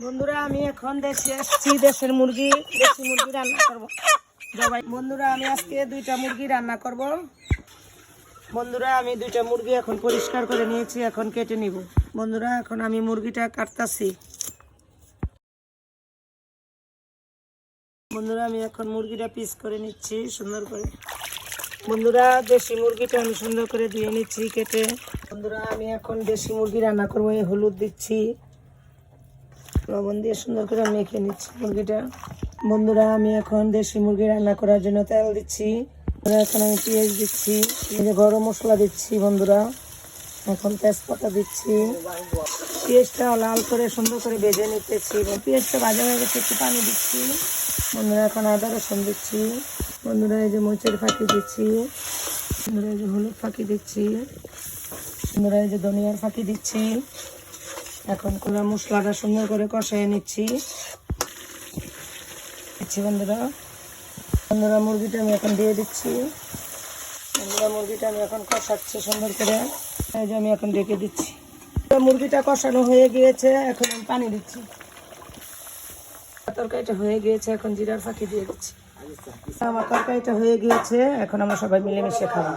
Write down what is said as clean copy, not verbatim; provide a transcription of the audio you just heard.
বন্ধুরা আমি এখন দেশে আসছি, দেশি মুরগি রান্না করব। বন্ধুরা আমি আজকে 2টা মুরগি রান্না করব। বন্ধুরা আমি 2টা মুরগি এখন পরিষ্কার করে নিয়েছি, এখন কেটে নিব। বন্ধুরা এখন আমি মুরগিটা কাটতাছি। বন্ধুরা আমি এখন মুরগিটা পিস করে নিচ্ছি সুন্দর করে। বন্ধুরা দেশি মুরগিটা আমি সুন্দর করে ধুয়ে নিচ্ছি কেটে। বন্ধুরা আমি এখন দেশি মুরগি রান্না করবো। এই হলুদ দিচ্ছি, লবণ দিয়ে সুন্দর করে মেখে নিচ্ছি মুরগিটা। বন্ধুরা আমি এখন দেশি মুরগি রান্না করার জন্য তেল দিচ্ছি। এখন আমি পেঁয়াজ দিচ্ছি, গরম মশলা দিচ্ছি। বন্ধুরা এখন তেজপাতা দিচ্ছি। পেঁয়াজটা লাল করে সুন্দর করে ভেজে নিতেছি। পেঁয়াজটা ভাজা হয়ে গেছে, একটু পানি দিচ্ছি। বন্ধুরা এখন আদা রসুন দিচ্ছি। বন্ধুরা এই যে মরিচের ফাঁকি দিচ্ছি। বন্ধুরা এই যে হলুদ ফাঁকি দিচ্ছি। বন্ধুরা এই যে ধনিয়ার ফাঁকি দিচ্ছি। এখন কোলা মশলাটা সুন্দর করে কষিয়ে নিচ্ছি। বন্ধুরা মুরগিটা আমি এখন দিয়ে দিচ্ছি। বন্ধুরা মুরগিটা আমি এখন কষাচ্ছি সুন্দর করে। এই যে আমি এখন ঢেকে দিচ্ছি। মুরগিটা কষানো হয়ে গিয়েছে, এখন আমি পানি দিচ্ছি। তরকারিটা হয়ে গিয়েছে, এখন জিরার ফাঁকি দিয়ে দিচ্ছি। আমার তরকারিটা হয়ে গিয়েছে, এখন আমরা সবাই মিলেমিশে খাবো।